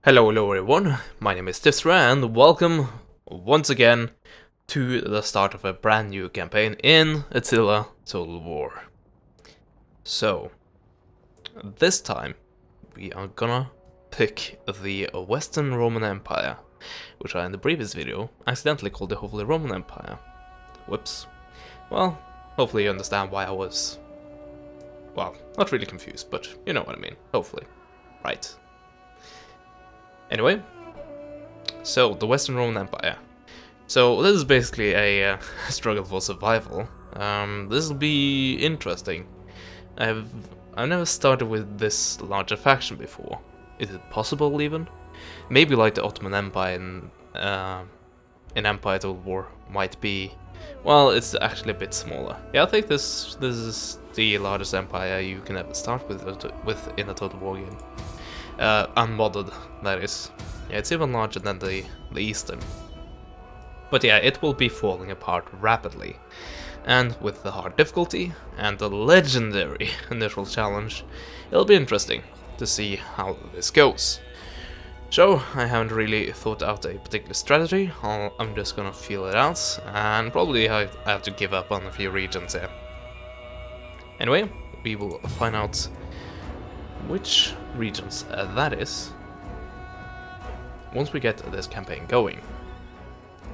Hello everyone, my name is Attila and welcome once again to the start of a brand new campaign in Attila Total War. So, this time we are gonna pick the Western Roman Empire, which I in the previous video accidentally called the Holy Roman Empire. Whoops. Well, hopefully you understand why I was, well, not really confused, but you know what I mean, hopefully. Right. Anyway, so the Western Roman Empire. So this is basically a struggle for survival. This will be interesting. I've never started with this larger faction before. Is it possible even? Maybe like the Ottoman Empire in Empire Total War might be. Well, it's actually a bit smaller. Yeah, I think this is the largest empire you can ever start with in a Total War game. Unmodded, that is. Yeah, it's even larger than the Eastern. But yeah, it will be falling apart rapidly. And with the hard difficulty and the legendary initial challenge, it'll be interesting to see how this goes. So, I haven't really thought out a particular strategy. I'm just gonna feel it out, and probably I have to give up on a few regions here. Anyway, we will find out which regions that is once we get this campaign going.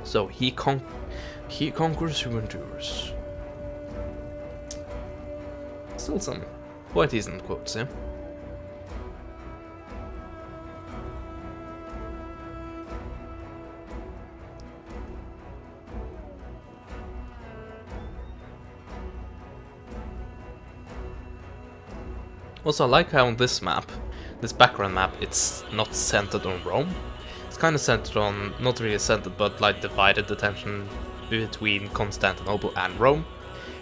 So he conquers who endures. Still some quite decent quotes here. Also, I like how on this map, this background map, it's not centered on Rome. It's kind of centered on, not really centered, but like divided attention between Constantinople and Rome.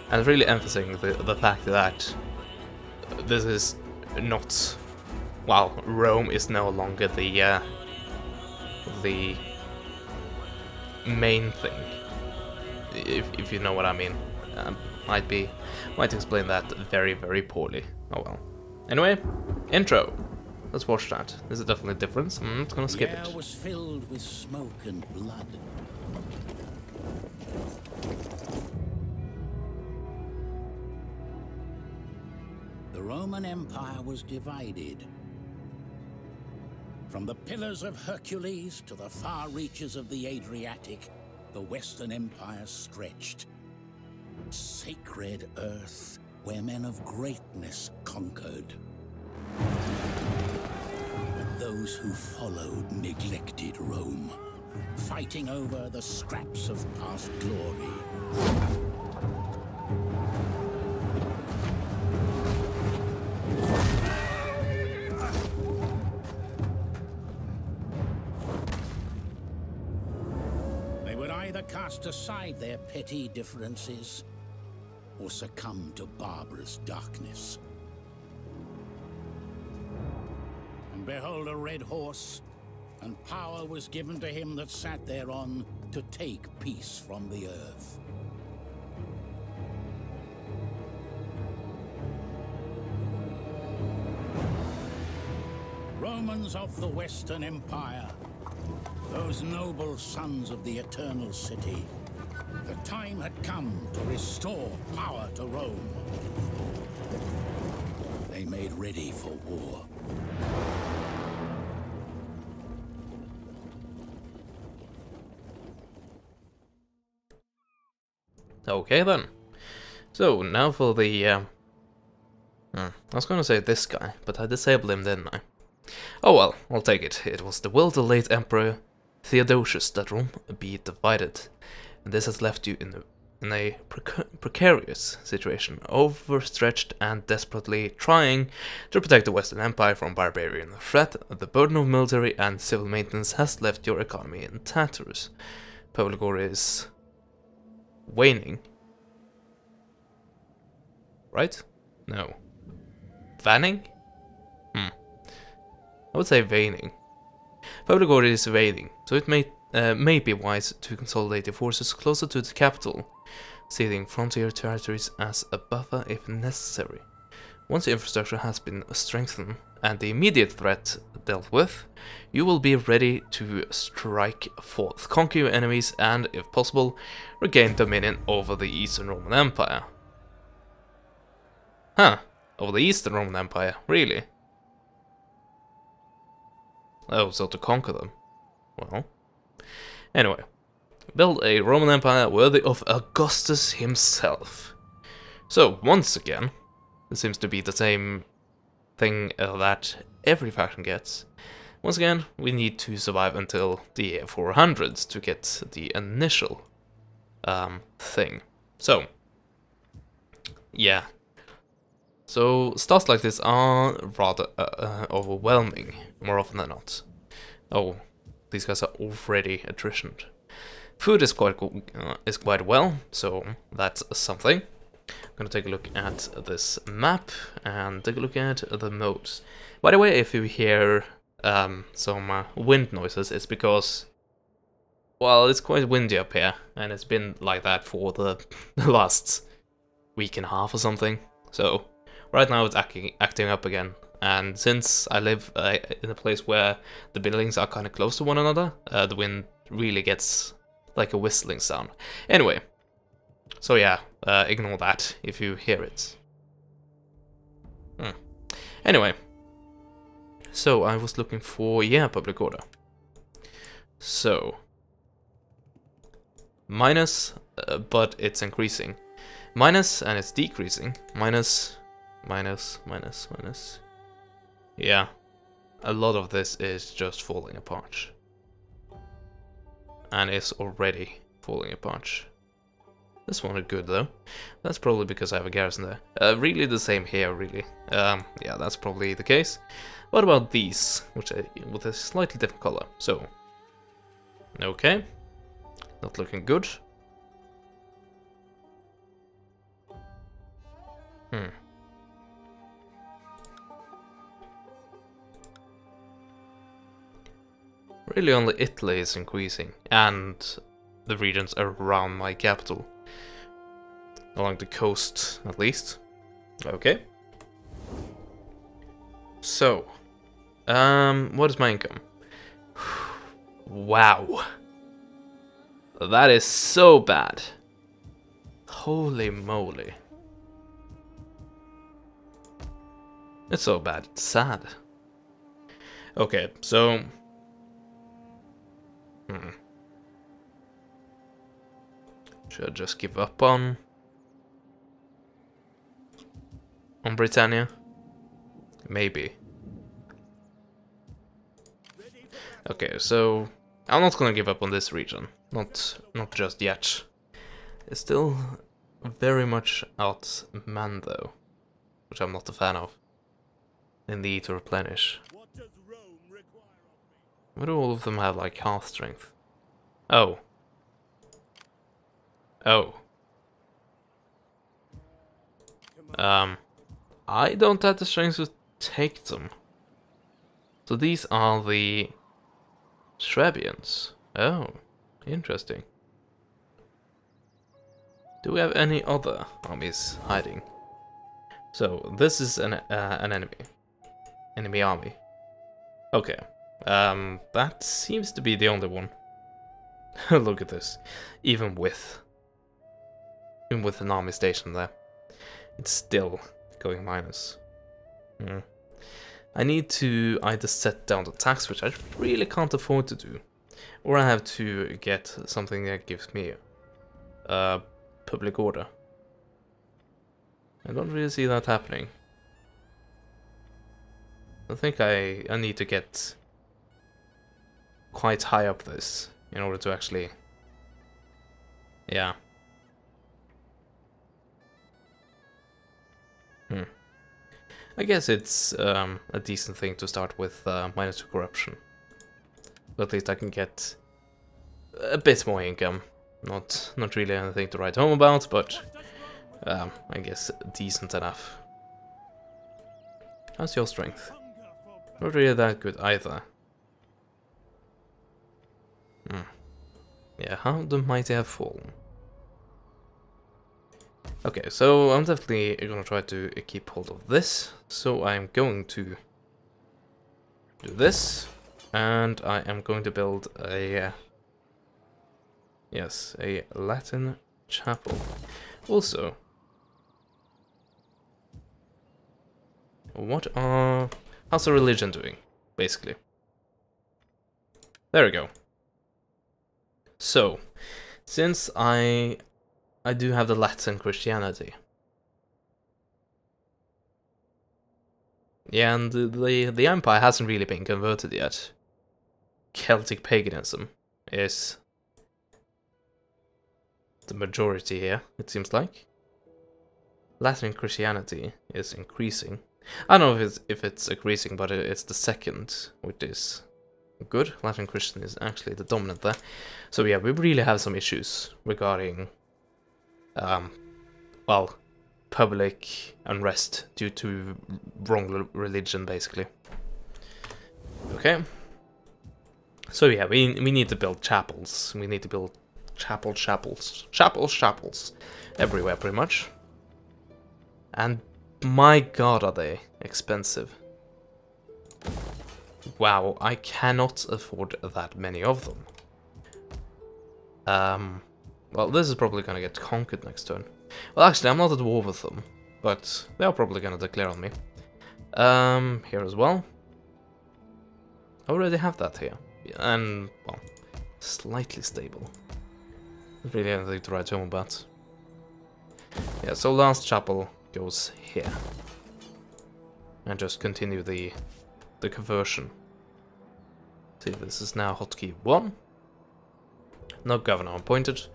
And really emphasizing the fact that this is not, well, Rome is no longer the main thing, if you know what I mean. Might explain that very poorly. Oh well. Anyway, intro. Let's watch that. There's a definite difference. I'm not gonna skip it. The air was filled with smoke and blood. The Roman Empire was divided. From the Pillars of Hercules to the far reaches of the Adriatic, the Western Empire stretched. Sacred earth where men of greatness conquered. But those who followed neglected Rome, fighting over the scraps of past glory. They would either cast aside their petty differences or succumb to barbarous darkness. And behold, a red horse, and power was given to him that sat thereon to take peace from the earth. Romans of the Western Empire, those noble sons of the Eternal City, the time had come to restore power to Rome. They made ready for war. Okay then. So now for the I was gonna say this guy, but I disabled him, didn't I? Oh well, I'll take it. It was the will of the late Emperor Theodosius that Rome be divided. And this has left you in a precarious situation, overstretched and desperately trying to protect the Western Empire from barbarian threat. The burden of military and civil maintenance has left your economy in tatters. Public order is waning. Right? No. Vanning? I would say waning. Public order is waning, so it may be wise to consolidate your forces closer to the capital, ceding frontier territories as a buffer if necessary. Once the infrastructure has been strengthened, and the immediate threat dealt with, you will be ready to strike forth, conquer your enemies, and, if possible, regain dominion over the Eastern Roman Empire. Huh, over the Eastern Roman Empire, really? Oh, so to conquer them. Well, anyway. Build a Roman Empire worthy of Augustus himself. So, once again, it seems to be the same thing that every faction gets. Once again, we need to survive until the year 400 to get the initial thing. So, yeah. So, starts like this are rather overwhelming, more often than not. Oh, these guys are already attritioned. Food is quite well, so that's something. I'm gonna take a look at this map and take a look at the modes. By the way, if you hear some wind noises, it's because, well, it's quite windy up here, and it's been like that for the last week and a half or something. So right now it's acting up again, and since I live in a place where the buildings are kind of close to one another, the wind really gets like a whistling sound. Anyway, so yeah, ignore that if you hear it. Anyway, so I was looking for, yeah, public order. So, minus, but it's increasing. Minus, and it's decreasing. Minus, minus, minus, minus. Yeah, a lot of this is just falling apart. And it's already falling apart. This one is good though. That's probably because I have a garrison there. Really the same here, really. Yeah, that's probably the case. What about these, which are with a slightly different color? So, okay, not looking good. Really only Italy is increasing, and the regions around my capital. Along the coast, at least. Okay. So, what is my income? Wow. That is so bad. Holy moly. It's so bad, it's sad. Okay, so... Should I just give up on Britannia? Maybe. Okay, so I'm not gonna give up on this region. Not just yet. It's still very much outmanned though, which I'm not a fan of. In the to replenish. Why do all of them have like half strength? Oh. Oh. I don't have the strength to take them. So these are the Swabians. Oh, interesting. Do we have any other armies hiding? So this is an enemy army. Okay. That seems to be the only one. Look at this. Even with an army station there, it's still going minus. I need to either set down the tax, which I really can't afford to do, or I have to get something that gives me public order. I don't really see that happening. I think I need to get quite high up this in order to actually, yeah. I guess it's a decent thing to start with -2 corruption. But at least I can get a bit more income. Not really anything to write home about, but I guess decent enough. How's your strength? Not really that good either. Yeah, how the mighty have fallen. Okay, so I'm definitely gonna try to keep hold of this. So I'm going to do this, and I am going to build a yes, a Latin chapel. Also, how's the religion doing, basically? There we go. So, since I do have the Latin Christianity. Yeah, and the empire hasn't really been converted yet. Celtic paganism is the majority here, it seems like. Latin Christianity is increasing. I don't know if it's increasing, but it's the second, which is good. Latin Christian is actually the dominant there. So yeah, we really have some issues regarding, well, public unrest due to wrong religion, basically. Okay. So yeah, we need to build chapels. We need to build chapels everywhere, pretty much. And my god, are they expensive. Wow, I cannot afford that many of them. Well, this is probably gonna get conquered next turn. Well, actually, I'm not at war with them, but they are probably gonna declare on me. Here as well. I already have that here. And, well, slightly stable. Not really anything to write home about. Yeah, so last chapel goes here. And just continue the conversion. See, this is now hotkey 1. No governor appointed.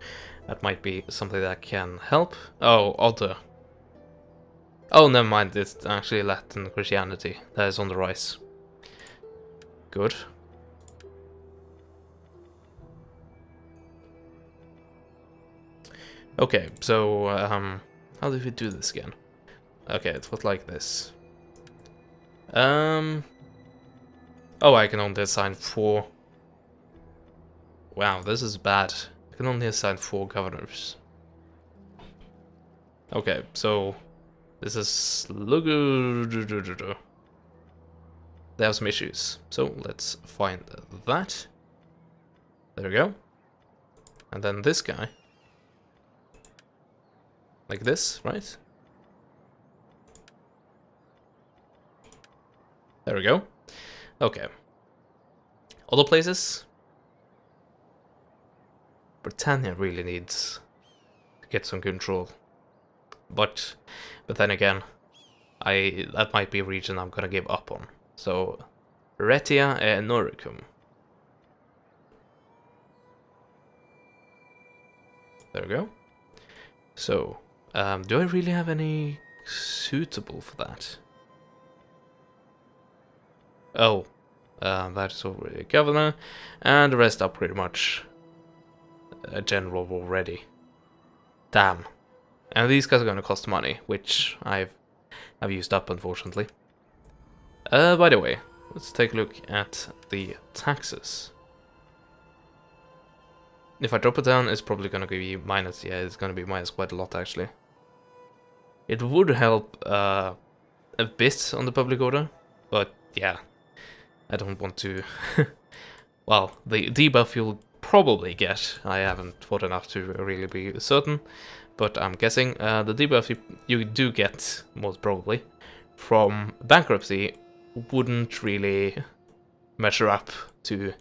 That might be something that can help. Oh, other. Oh, never mind. It's actually Latin Christianity that is on the rise. Good. Okay, so how do we do this again? Okay, it was like this. Oh, I can only assign 4. Wow, this is bad. I can only assign 4 governors. Okay, so this is they have some issues. So let's find that. There we go. And then this guy. Like this, right? There we go. Okay. Other places? Britannia really needs to get some control. But then again, that might be a region I'm gonna give up on. So, Rhaetia e Noricum. There we go. So, do I really have any suitable for that? Oh, that is already a governor, and the rest are pretty much a general already. Damn. And these guys are going to cost money, which I've used up, unfortunately. By the way, let's take a look at the taxes. If I drop it down, it's probably going to be minus. Yeah, it's going to be minus quite a lot, actually. It would help a bit on the public order, but yeah, I don't want to... Well, the debuff you'll probably get, I haven't thought enough to really be certain, but I'm guessing the debuff you do get, most probably, from bankruptcy wouldn't really measure up to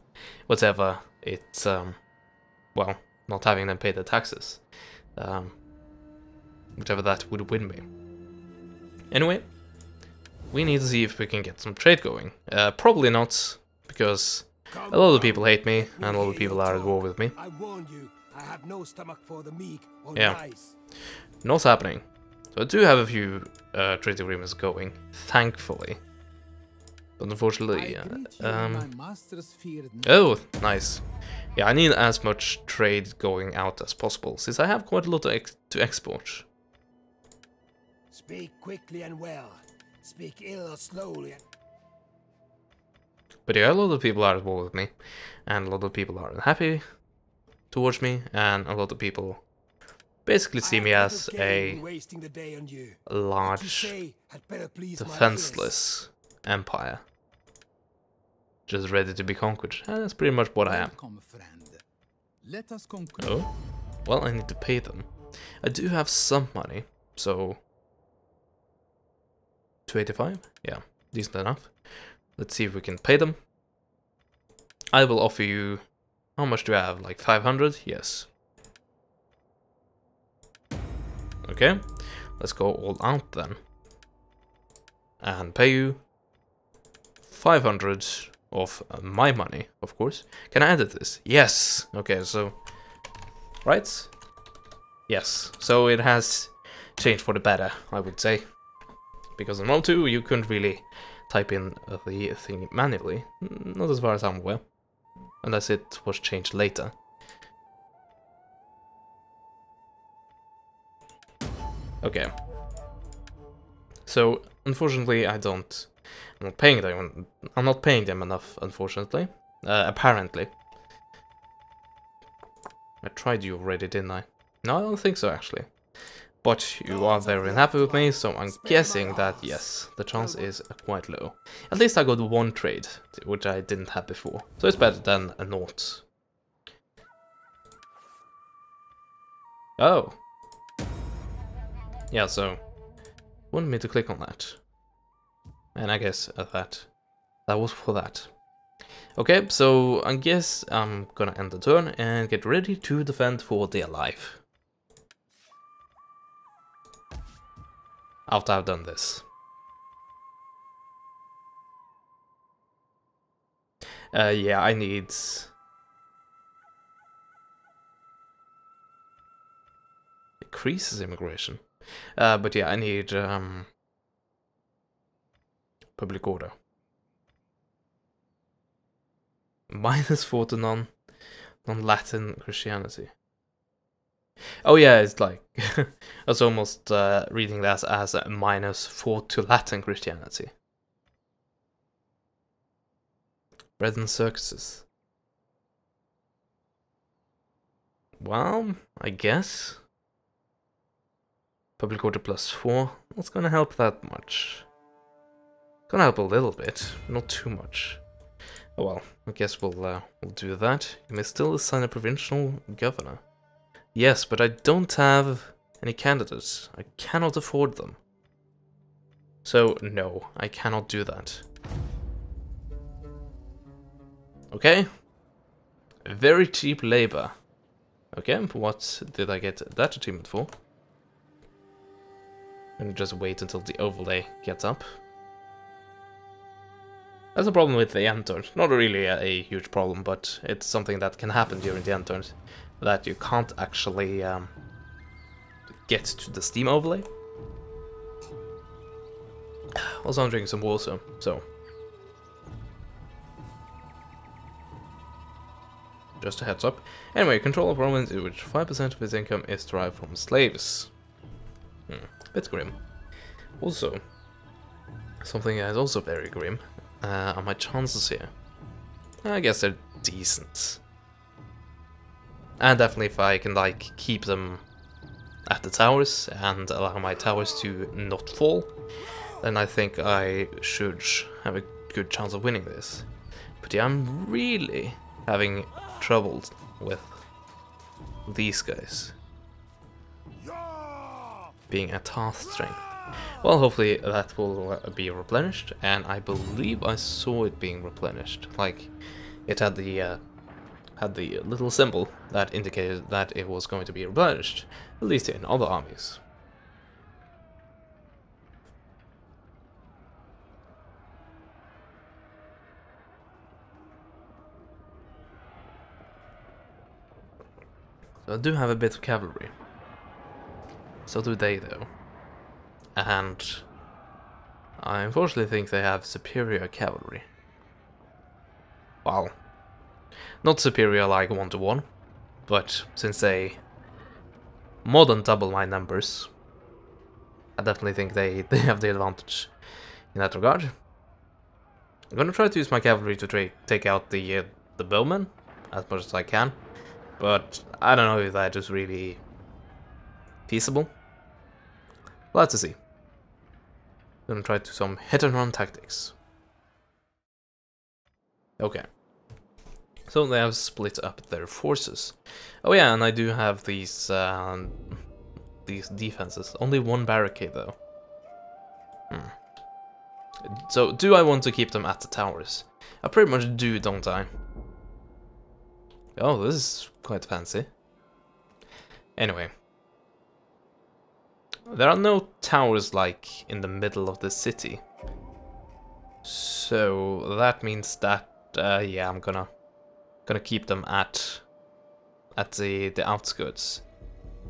whatever it's, well, not having them pay the taxes. Whatever that would win me. Anyway, we need to see if we can get some trade going. Probably not, because a lot of people hate me, and a lot of people are at war with me. I warned you, I have no stomach for the meek or Yeah, nice. not happening. So I do have a few trade agreements going, thankfully. But unfortunately, oh, nice. Yeah, I need as much trade going out as possible, since I have quite a lot to export. Speak quickly and well. Speak ill or slowly. But yeah, a lot of people are at war with me, and a lot of people are unhappy towards me, and a lot of people basically see me as a large, defenseless empire. just ready to be conquered. And that's pretty much what I am. Welcome, friend. Let us conclude. Oh? Well, I need to pay them. I do have some money, so... 285? Yeah, decent enough. Let's see if we can pay them. I will offer you... How much do I have? Like 500? Yes. Okay, let's go all out then. And pay you 500 of my money, of course. Can I edit this? Yes! Okay, so... Right? Yes. So it has changed for the better, I would say. Because in Rome 2, you couldn't really type in the thing manually. Not as far as I'm aware. Unless it was changed later. Okay. So, unfortunately, I'm not paying them enough, unfortunately. Apparently. I tried you already, didn't I? No, I don't think so, actually. But you are very unhappy with me, so I'm guessing that, yes, the chance is quite low. At least I got one trade, which I didn't have before. So it's better than a naught. Oh. Yeah, so... wanted me to click on that. And I guess that was for that. Okay, so I guess I'm gonna end the turn and get ready to defend for dear life. After I've done this. Yeah, I need... Decreases immigration. But yeah, I need public order. -4 to non-Latin Christianity. Oh yeah, it's like I was almost reading that as a -4 to Latin Christianity. Bread and circuses. Well, I guess. Public order +4. That's gonna help that much. Gonna help a little bit, not too much. Oh well, I guess we'll do that. You may still assign a provincial governor. Yes, but I don't have any candidates. I cannot afford them. So, no, I cannot do that. Okay. Very cheap labor. Okay, what did I get that achievement for? And just wait until the overlay gets up. That's a problem with the end turn. Not really a huge problem, but it's something that can happen during the end turns. That you can't actually get to the Steam overlay. Also, I'm drinking some water, so... just a heads up. Anyway, control a province in which 5% of its income is derived from slaves. Bit grim. Also, something that is also very grim are my chances here. I guess they're decent. And definitely if I can, like, keep them at the towers and allow my towers to not fall, then I think I should have a good chance of winning this. But yeah, I'm really having trouble with these guys being at half strength. Well, hopefully that will be replenished, and I believe I saw it being replenished. Like, it had the little symbol that indicated that it was going to be replenished, at least in other armies. So I do have a bit of cavalry. So do they, though. And I unfortunately think they have superior cavalry. Well, not superior like 1-to-1, but since they more than double my numbers, I definitely think they have the advantage in that regard. I'm gonna try to use my cavalry to take out the bowmen as much as I can, but I don't know if that is really feasible. We'll have to see. Gonna try to some hit and run tactics. Okay. So they have split up their forces. Oh yeah, and I do have these defenses. Only one barricade though. So do I want to keep them at the towers? I pretty much do, don't I? Oh, this is quite fancy. Anyway. There are no towers like in the middle of the city. So that means that yeah, I'm gonna keep them at the outskirts,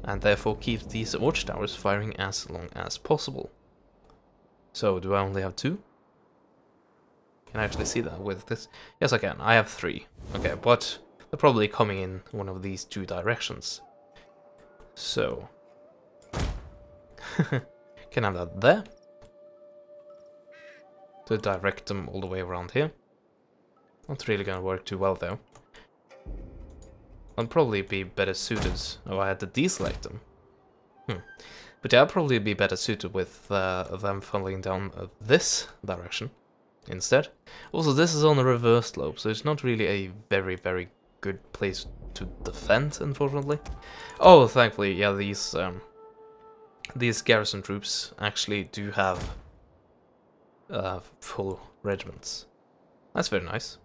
and therefore keep these watchtowers firing as long as possible. So do I only have 2? Can I actually see that with this? Yes, I can. I have 3. Okay, but they're probably coming in one of these 2 directions. So can have that there to direct them all the way around here. Not really gonna work too well though. I'd probably be better suited. Oh, I had to deselect them. But yeah, I'd probably be better suited with them funneling down this direction instead. Also, this is on a reverse slope, so it's not really a very, very good place to defend, unfortunately. Oh, thankfully, yeah, these garrison troops actually do have full regiments. That's very nice.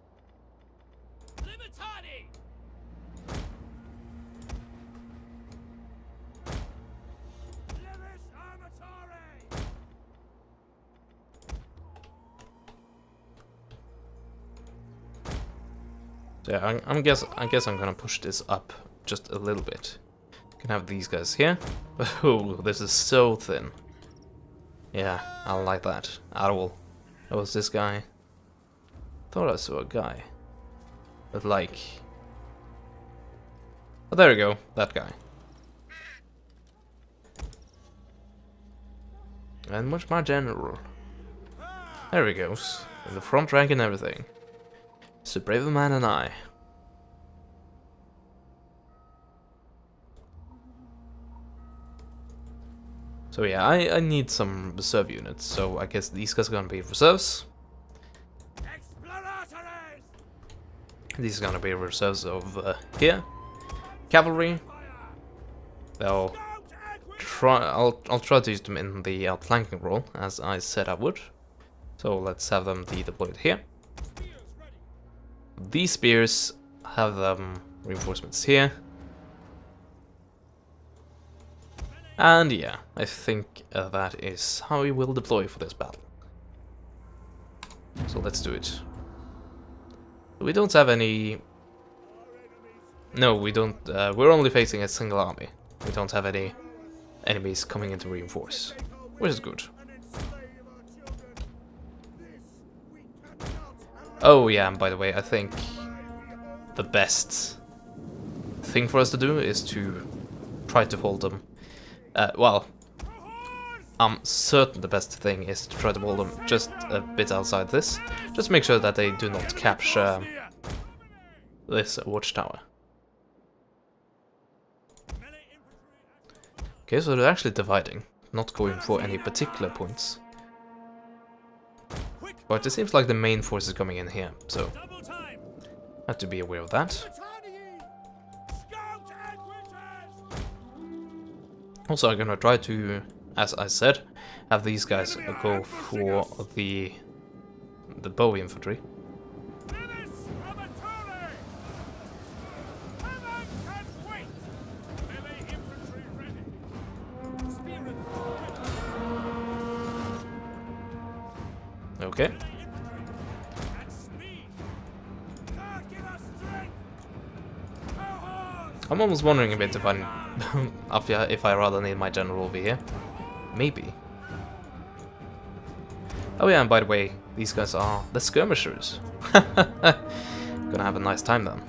So yeah, I guess I'm gonna push this up just a little bit. Can have these guys here. Oh, this is so thin. Yeah, I don't like that at all. That was this guy. Thought I saw a guy. But like... Oh, there we go, that guy. And much my general. There he goes. In the front rank and everything. So braver man than I. So yeah, I need some reserve units, so I guess these guys are gonna be reserves. These are gonna be reserves of here. Cavalry. They'll try. I'll try to use them in the outflanking role, as I said I would. So let's have them deployed here. These spears have reinforcements here. And yeah, I think that is how we will deploy for this battle. So let's do it. We don't have any... No, we don't. We're only facing a single army. We don't have any enemies coming in to reinforce, which is good. Oh yeah, and by the way, I think the best thing for us to do is to try to hold them. Well, I'm certain the best thing is to try to hold them just a bit outside this. Just make sure that they do not capture this watchtower. Okay, so they're actually dividing, not going for any particular points. But it seems like the main force is coming in here, so have to be aware of that. Also, I'm gonna try to, as I said, have these guys go for the bow infantry. Okay. I'm almost wondering a bit if I rather need my general over here. Maybe. Oh yeah, and by the way, these guys are the skirmishers. Gonna have a nice time then.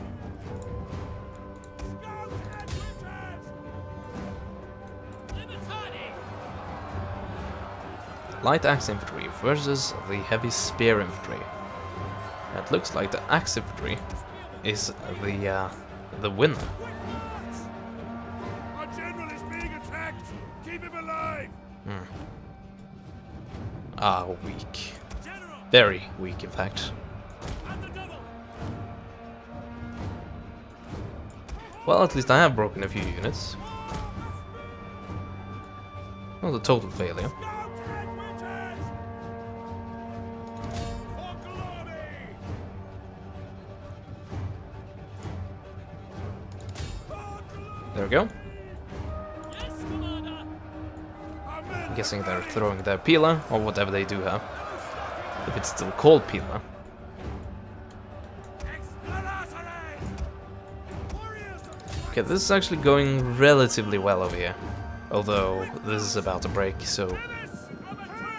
Light axe infantry versus the heavy spear infantry. It looks like the axe infantry is the winner. Our general is being attacked. Keep him alive. Ah, weak. Very weak, in fact. Well, at least I have broken a few units. Not a total failure. There we go. I'm guessing they're throwing their Pila, or whatever they do have. If it's still called Pila. Okay, this is actually going relatively well over here. Although, this is about to break, so...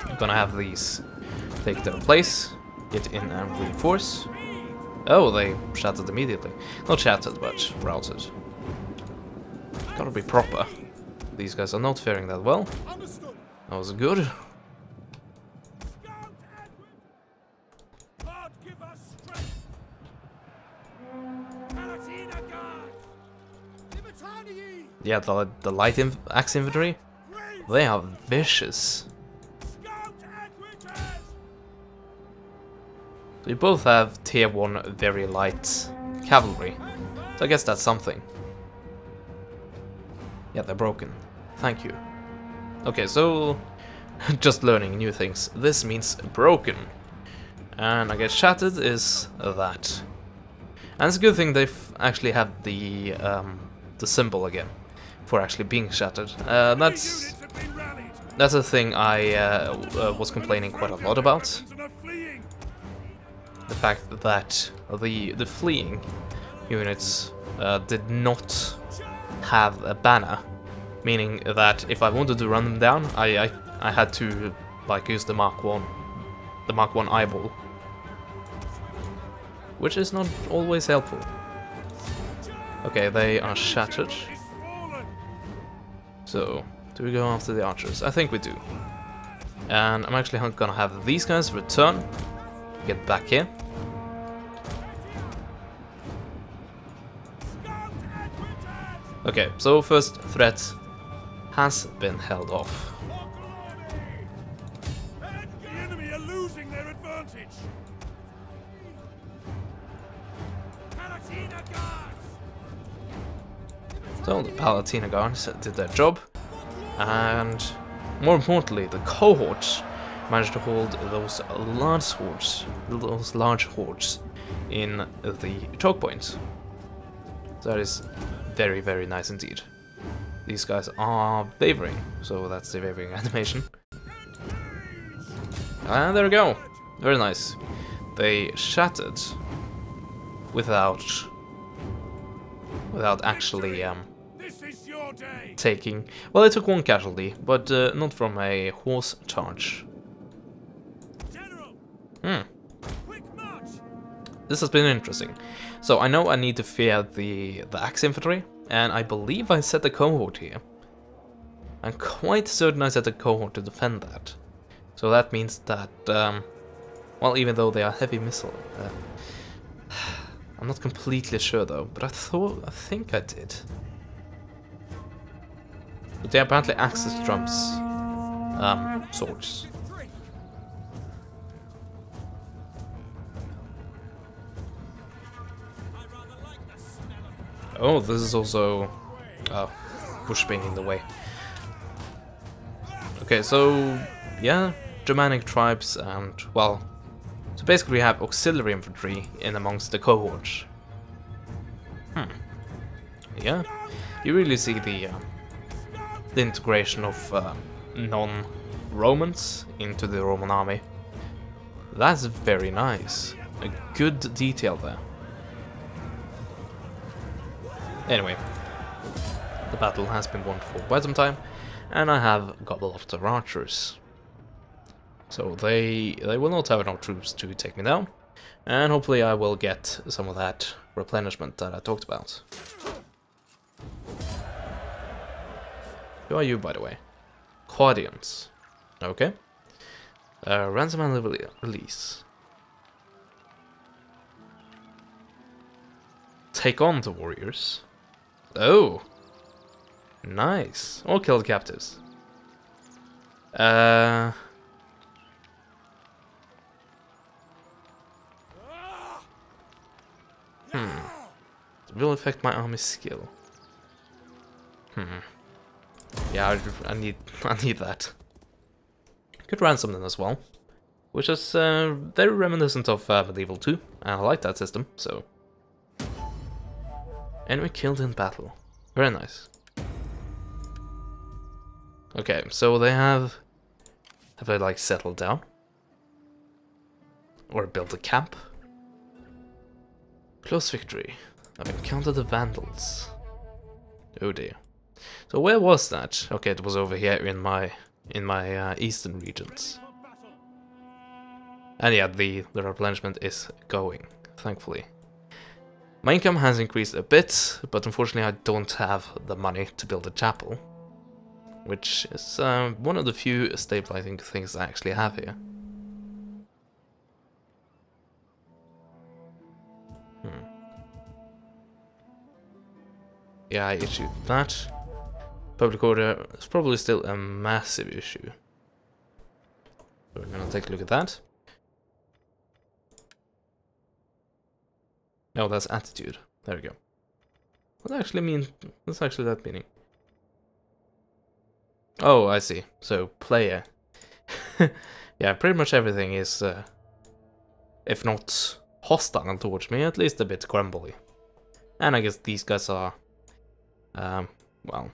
I'm gonna have these take their place, get in and reinforce. Oh, they shattered immediately. Not shattered, but routed. Gotta be proper. These guys are not faring that well. That was good. Yeah, the light axe infantry, they are vicious. So you both have tier 1 very light cavalry, so I guess that's something. Yeah, they're broken. Thank you. Okay, so just learning new things. This means broken. And I guess shattered is that. And it's a good thing they've actually had the symbol again for actually being shattered. That's a thing I was complaining quite a lot about. The fact that the fleeing units did not have a banner, meaning that if I wanted to run them down, I had to like use the Mark 1 eyeball, which is not always helpful. Okay, they are shattered. So, do we go after the archers? I think we do. And I'm actually gonna have these guys return, get back here. Okay, so first threat has been held off. The enemy are losing their advantage. So the Palatina guards did their job, and more importantly, the cohorts managed to hold those large hordes in the choke points. That is very, very nice indeed. These guys are wavering, so that's the wavering animation. And there we go. Very nice. They shattered without actually taking... Well, they took one casualty, but not from a horse charge. This has been interesting. So I know I need to fear the axe infantry, and I believe I set a cohort here. I'm quite certain I set a cohort to defend that. So that means that, well, even though they are heavy missile, I'm not completely sure though, but I think I did. But they apparently access Trump's swords. Oh, this is also bush being in the way. Okay, so yeah, Germanic tribes and, well, so basically we have auxiliary infantry in amongst the cohorts. Yeah, you really see the integration of non-Romans into the Roman army. That's very nice. A good detail there. Anyway, the battle has been won for quite some time, and I have got a lot of archers. So they will not have enough troops to take me down, and hopefully I will get some of that replenishment that I talked about. Who are you, by the way? Quadians. Okay. Ransom and release. Take on the warriors. Oh, nice. Or kill the captives. will affect my army skill. Yeah, I need I need that. Could ransom them as well, which is very reminiscent of Medieval 2, and I like that system. So, enemy killed in battle. Very nice. Okay, so they have they like settled down or built a camp? Close victory. I've encountered the Vandals. Oh dear. So where was that? Okay, it was over here in my eastern regions. And yeah, the replenishment is going, thankfully. My income has increased a bit, but unfortunately I don't have the money to build a chapel, which is one of the few stabilizing things I actually have here. Yeah, I issued that. Public order is probably still a massive issue. We're gonna take a look at that. Oh, that's attitude. There we go. What actually mean? What's actually that meaning? Oh, I see. So player. Yeah, pretty much everything is, if not hostile towards me, at least a bit grumbly. And I guess these guys are, well,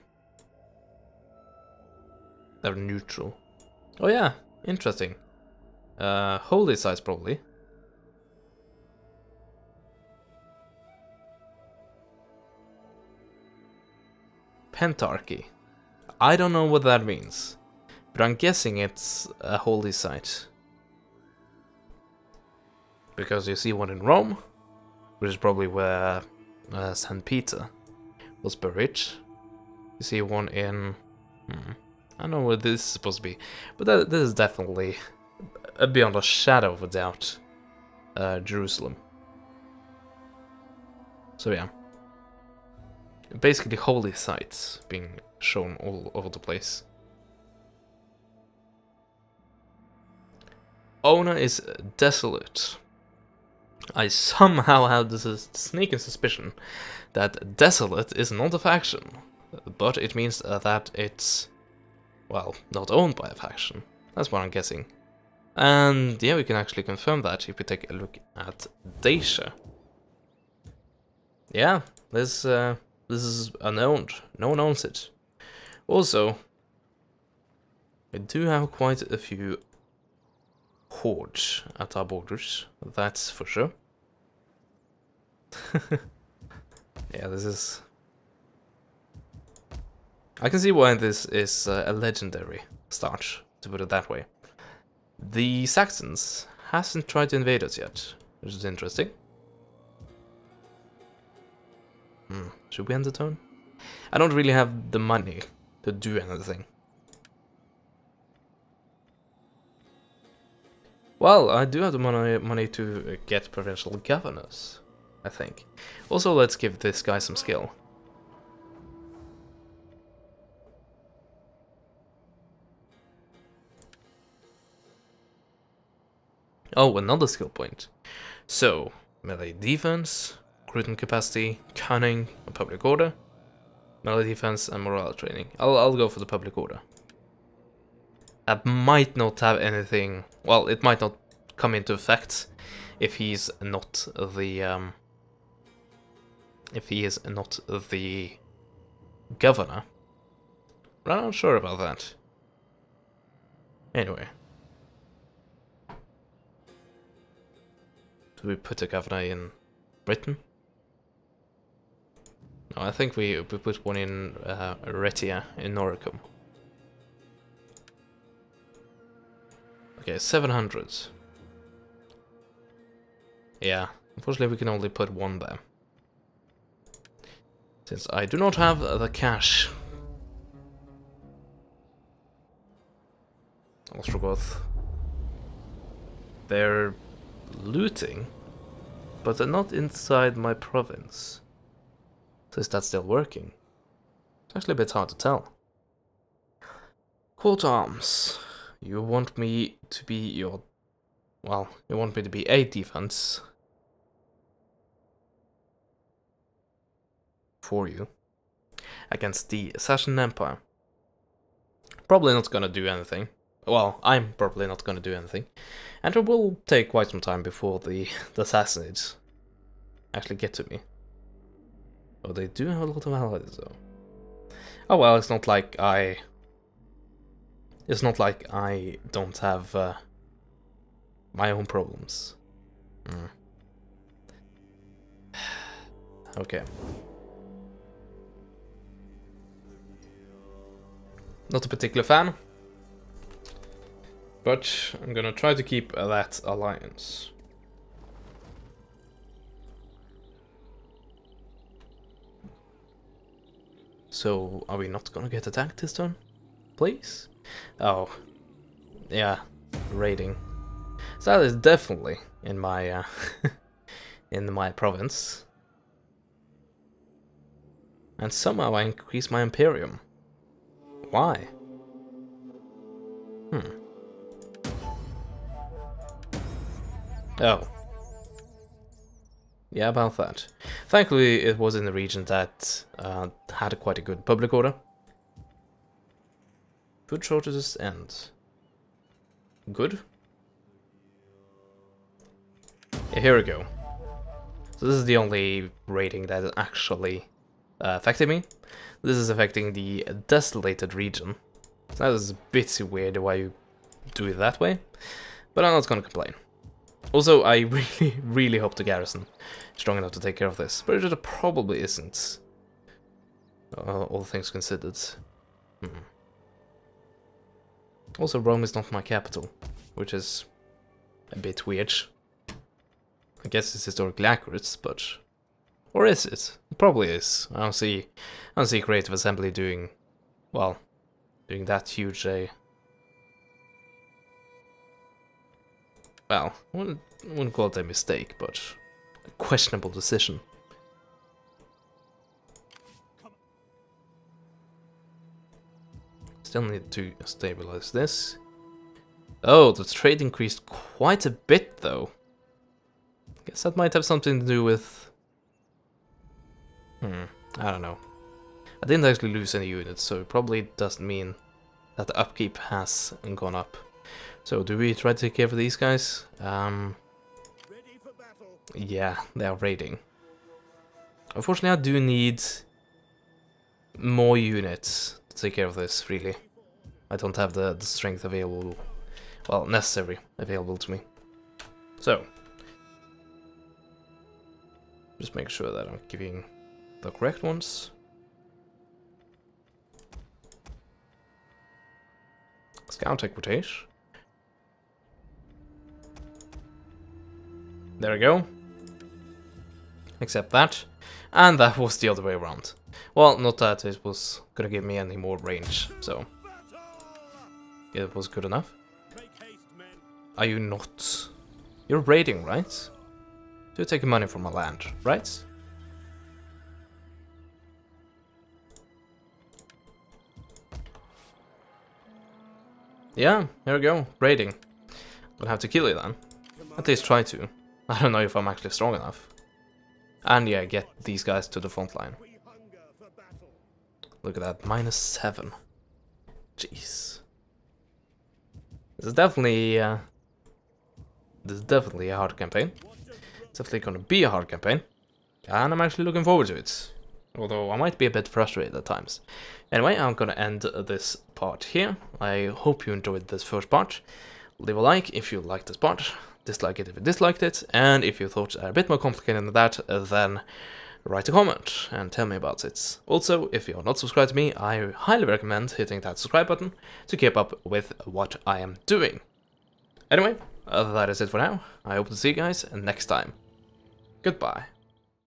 they're neutral. Oh yeah, interesting. Holy sites probably. Pentarchy. I don't know what that means, but I'm guessing it's a holy site. Because you see one in Rome, which is probably where St. Peter was buried. You see one in... I don't know what this is supposed to be, but this is definitely, beyond a shadow of a doubt, Jerusalem. So yeah. Basically holy sites being shown all over the place. Owner is desolate. I somehow have this sneaking suspicion that desolate is not a faction, but it means that it's, well, not owned by a faction. That's what I'm guessing. And yeah, we can actually confirm that if we take a look at Dacia. Yeah, this is unowned. No one owns it. Also, we do have quite a few hordes at our borders, that's for sure. Yeah, this is... I can see why this is a legendary start, to put it that way. The Saxons hasn't tried to invade us yet, which is interesting. Should we end the turn? I don't really have the money to do anything. Well, I do have the money to get provincial governors, I think. Also, let's give this guy some skill. Oh, another skill point. So, melee defense, recruiting capacity, cunning, and public order. Melee defense and morale training. I'll go for the public order. That might not have anything... Well, it might not come into effect if he's not the... if he is not the governor. But I'm not sure about that. Anyway. Do we put a governor in Britain? No, I think we put one in Retia in Noricum. Okay, 700. Yeah, unfortunately we can only put one there. Since I do not have the cash. Ostrogoth. They're looting, but they're not inside my province. So is that still working? It's actually a bit hard to tell. Court arms. You want me to be your... Well, you want me to be a defense. for you against the Assassin Empire. Probably not gonna do anything. Well, I'm probably not gonna do anything. And it will take quite some time before the Assassinates actually get to me. Oh, they do have a lot of allies though. Oh well, it's not like I don't have my own problems. Okay. Not a particular fan, but I'm gonna try to keep that alliance. So, are we not gonna get attacked this turn? Please? Oh. Yeah, raiding. So that is definitely in my in my province. And somehow I increase my Imperium. Why? Oh. Yeah, about that. Thankfully, it was in the region that had quite a good public order. Food shortages end. Good. Yeah, here we go. So this is the only rating that is actually affecting me. This is affecting the desolated region. So that is a bit weird why you do it that way, but I'm not gonna complain. Also, I really hope the garrison is strong enough to take care of this, but it probably isn't. All things considered. Also, Rome is not my capital, which is a bit weird. I guess it's historically accurate, but... Or is it? It probably is. I don't see Creative Assembly doing... well, doing that huge a... well, I wouldn't call it a mistake, but a questionable decision. Still need to stabilize this. Oh, the trade increased quite a bit, though. Guess that might have something to do with... I don't know. I didn't actually lose any units, so it probably doesn't mean that the upkeep has gone up. So, do we try to take care of these guys? Yeah, they are raiding. Unfortunately, I do need more units to take care of this, really. I don't have the strength available, well, necessary available to me. So, just make sure that I'm giving the correct ones. Scout equitation. There we go. Accept that. And that was the other way around. Well, not that it was gonna give me any more range, so it was good enough. Are you not? You're raiding, right? You're taking money from my land, right? Yeah, here we go, raiding. Gonna have to kill you then. At least try to. I don't know if I'm actually strong enough. And yeah, get these guys to the front line. Look at that, -7. Jeez. This is definitely a hard campaign. It's definitely gonna be a hard campaign. And I'm actually looking forward to it. Although I might be a bit frustrated at times. Anyway, I'm gonna end this part here. I hope you enjoyed this first part. Leave a like if you liked this part. Dislike it if you disliked it. And if you thought a bit more complicated than that, then write a comment and tell me about it. Also, if you're not subscribed to me, I highly recommend hitting that subscribe button to keep up with what I am doing. Anyway, that is it for now. I hope to see you guys next time. Goodbye.